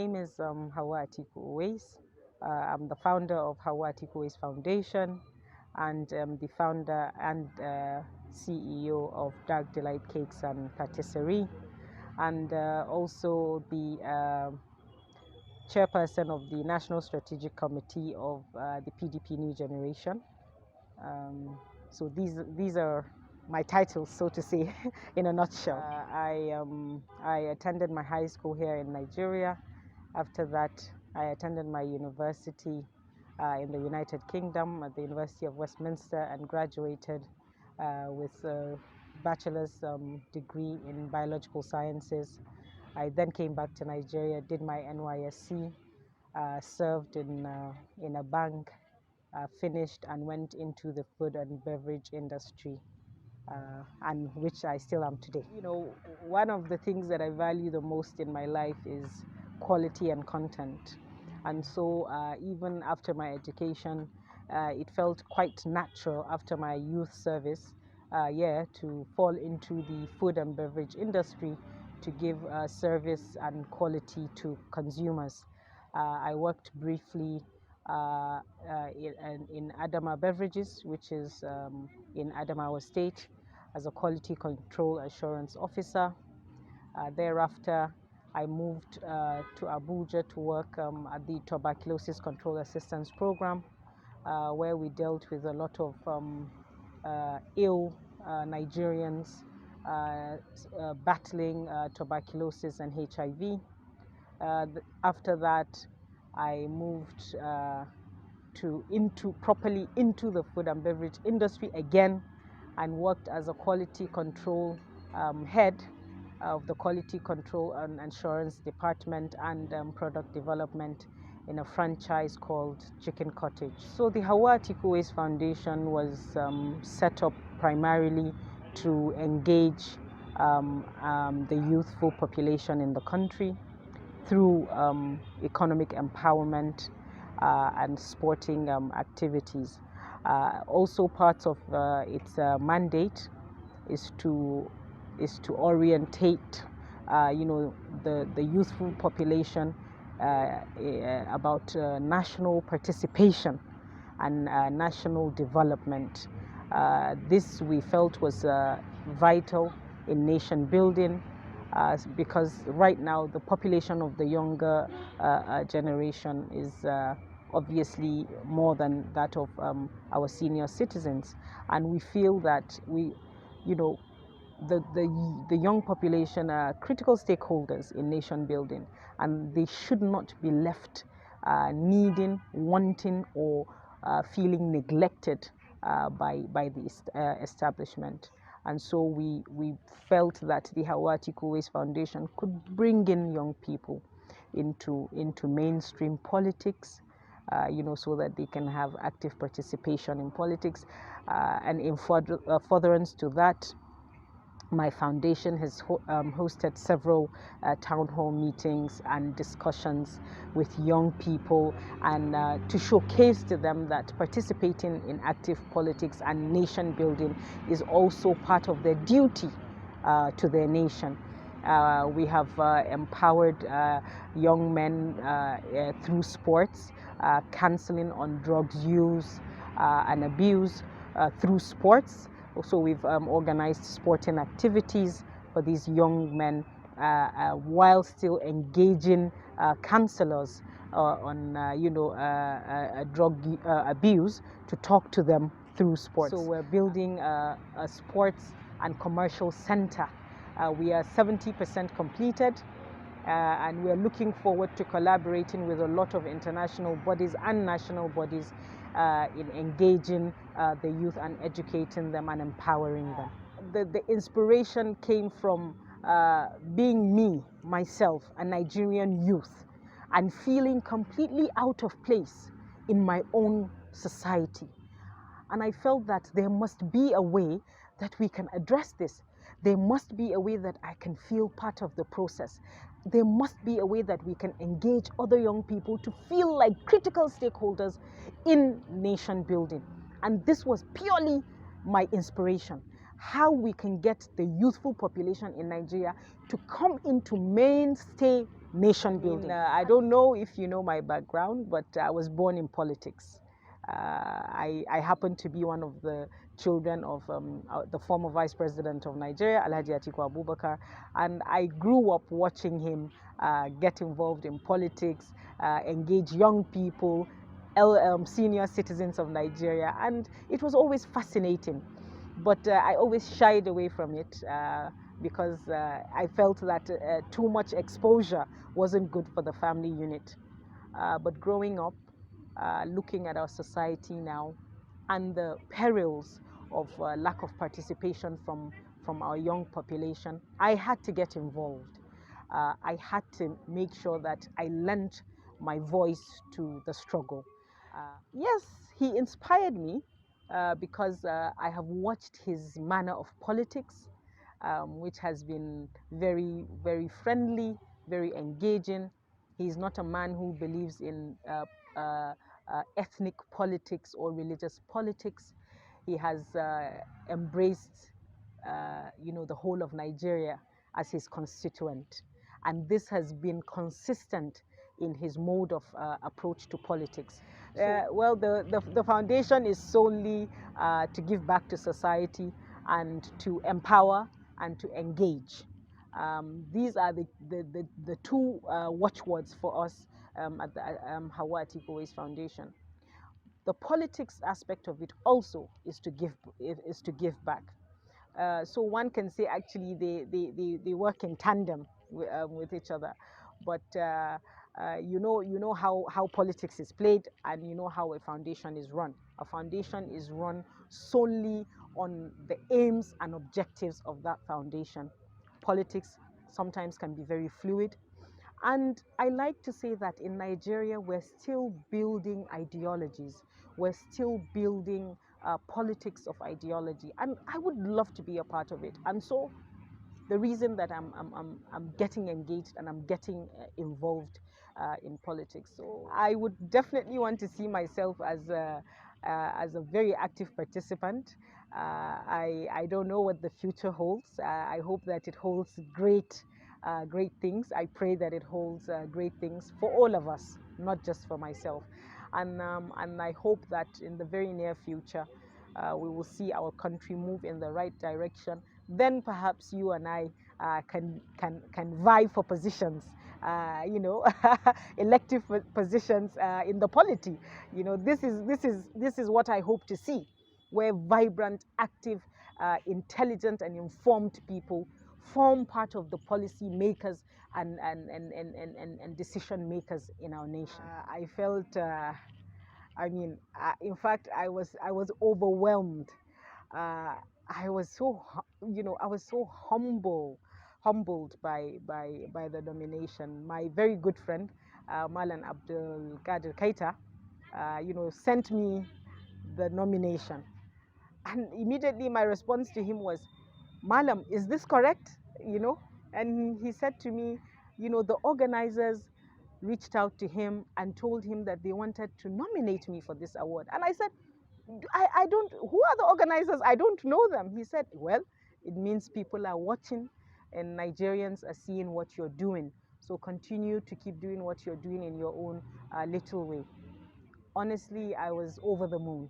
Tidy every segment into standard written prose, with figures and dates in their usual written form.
name is Hauwa Atiku-Uwais. I'm the founder of Hauwa Atiku-Uwais Foundation and the founder and CEO of Dark Delight Cakes and Patisserie, and also the chairperson of the National Strategic Committee of the PDP New Generation. So these are my titles, so to say, in a nutshell. I attended my high school here in Nigeria. After that, I attended my university in the United Kingdom at the University of Westminster and graduated with a bachelor's degree in biological sciences. I then came back to Nigeria, did my NYSC, served in a bank, finished and went into the food and beverage industry, and which I still am today. You know, one of the things that I value the most in my life is quality and content. And so even after my education, it felt quite natural after my youth service to fall into the food and beverage industry to give service and quality to consumers. I worked briefly in Adama Beverages, which is in Adamawa State, as a quality control assurance officer. Thereafter, I moved to Abuja to work at the Tuberculosis Control Assistance Program, where we dealt with a lot of ill Nigerians battling tuberculosis and HIV. After that, I moved properly into the food and beverage industry again, and worked as a quality control head of the quality control and assurance department and product development in a franchise called Chicken Cottage. So the Hauwa Atiku-Uwais Foundation was set up primarily to engage the youthful population in the country through economic empowerment and sporting activities. Also part of its mandate is to orientate the youthful population about national participation and national development. This we felt was vital in nation building, because right now the population of the younger generation is obviously more than that of our senior citizens, and we feel that the young population are critical stakeholders in nation building, and they should not be left needing, wanting, or feeling neglected by the establishment. And so we felt that the Hauwa Atiku-Uwais Foundation could bring in young people into mainstream politics, so that they can have active participation in politics. And in furtherance to that, my foundation has hosted several town hall meetings and discussions with young people, and to showcase to them that participating in active politics and nation building is also part of their duty to their nation. We have empowered young men through sports, counseling on drugs use and abuse through sports. Also, we've organized sporting activities for these young men while still engaging counselors on drug abuse to talk to them through sports. So we're building a sports and commercial center. We are 70% completed, and we are looking forward to collaborating with a lot of international bodies and national bodies in engaging the youth and educating them and empowering them. The inspiration came from being myself, a Nigerian youth, and feeling completely out of place in my own society. And I felt that there must be a way that we can address this. There must be a way that I can feel part of the process. There must be a way that we can engage other young people to feel like critical stakeholders in nation building. And this was purely my inspiration. How we can get the youthful population in Nigeria to come into mainstay nation building. I don't know if you know my background, but I was born in politics. I happen to be one of the children of the former Vice President of Nigeria, Alhaji Atiku-Abubakar, and I grew up watching him get involved in politics, engage young people, senior citizens of Nigeria, and it was always fascinating. But I always shied away from it because I felt that too much exposure wasn't good for the family unit. But growing up, looking at our society now and the perils of lack of participation from our young population, I had to get involved. I had to make sure that I lent my voice to the struggle. Yes, he inspired me because I have watched his manner of politics, which has been very, very friendly, very engaging. He's not a man who believes in ethnic politics or religious politics. He has embraced, the whole of Nigeria as his constituent, and this has been consistent in his mode of approach to politics. Well, the foundation is solely to give back to society and to empower and to engage. These are the two watchwords for us at the Hauwa Atiku-Uwais Foundation. The politics aspect of it also is to give back. So one can say actually they work in tandem with each other. But you know how politics is played, and you know how a foundation is run. A foundation is run solely on the aims and objectives of that foundation. Politics sometimes can be very fluid. And I like to say that in Nigeria, we're still building ideologies. We're still building politics of ideology. And I would love to be a part of it. And so the reason that I'm getting engaged and I'm getting involved in politics. So I would definitely want to see myself as a very active participant. I don't know what the future holds. I hope that it holds great things. I pray that it holds great things for all of us, not just for myself. And I hope that in the very near future, we will see our country move in the right direction. Then perhaps you and I can vie for positions, elective positions in the polity. This is what I hope to see, where vibrant, active, intelligent, and informed people form part of the policy makers and decision makers in our nation. I felt. In fact, I was overwhelmed. Uh, I was so humbled by the nomination. My very good friend, Malan Abdul Qadir Keita, sent me the nomination, and immediately my response to him was, "Malam, is this correct?" And he said to me, the organizers reached out to him and told him that they wanted to nominate me for this award. And I said, I don't, who are the organizers? I don't know them. He said, well, it means people are watching and Nigerians are seeing what you're doing. So continue to keep doing what you're doing in your own little way. Honestly, I was over the moon,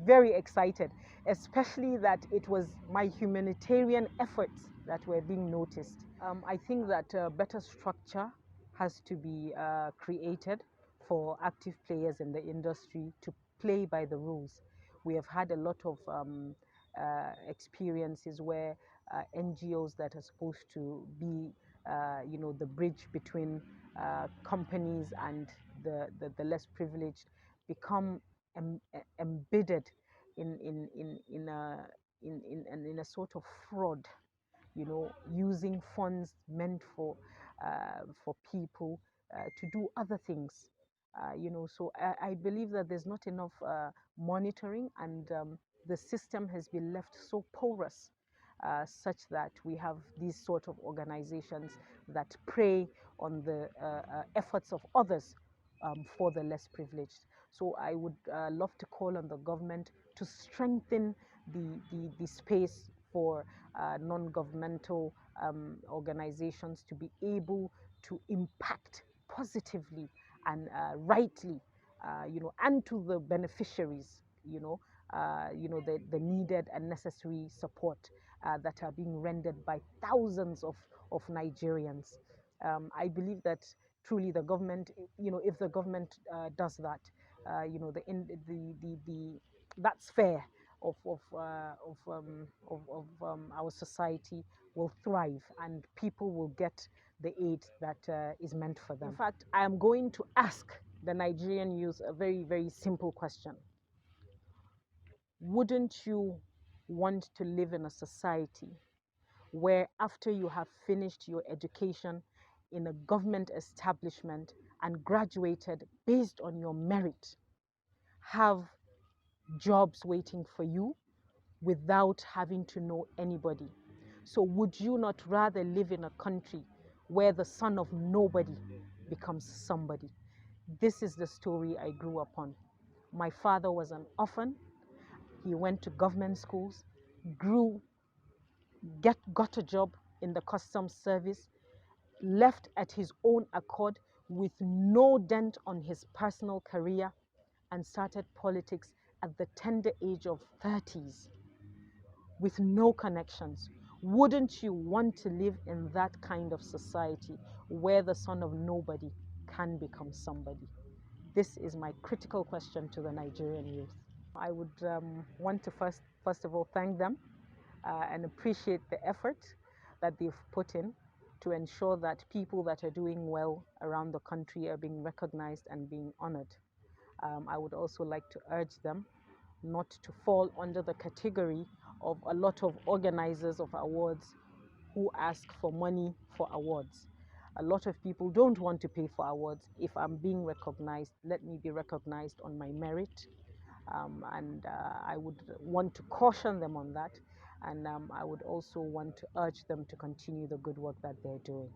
very excited, especially that it was my humanitarian efforts that were being noticed. I think that better structure has to be created for active players in the industry to play by the rules. We have had a lot of experiences where NGOs that are supposed to be, the bridge between companies and the less privileged become embedded in a sort of fraud, using funds meant for people to do other things. So I believe that there's not enough monitoring, and the system has been left so porous, such that we have these sort of organizations that prey on the efforts of others for the less privileged. So I would love to call on the government to strengthen the space for non-governmental organizations to be able to impact positively and rightly, and to the beneficiaries, the needed and necessary support that are being rendered by thousands of Nigerians. I believe that truly the government, if the government does that, that sphere of our society will thrive and people will get the aid that is meant for them. In fact, I am going to ask the Nigerian youth a very, very simple question. Wouldn't you want to live in a society where after you have finished your education in a government establishment and graduated based on your merit, have jobs waiting for you without having to know anybody? So would you not rather live in a country where the son of nobody becomes somebody? This is the story I grew up on. My father was an orphan. He went to government schools, got a job in the customs service, left at his own accord with no dent on his personal career, and started politics at the tender age of 30s with no connections. Wouldn't you want to live in that kind of society where the son of nobody can become somebody? This is my critical question to the Nigerian youth. I would want to first of all thank them and appreciate the effort that they've put in to ensure that people that are doing well around the country are being recognized and being honored. I would also like to urge them not to fall under the category of a lot of organizers of awards who ask for money for awards. A lot of people don't want to pay for awards. If I'm being recognized, let me be recognized on my merit. And I would want to caution them on that. And I would also want to urge them to continue the good work that they're doing.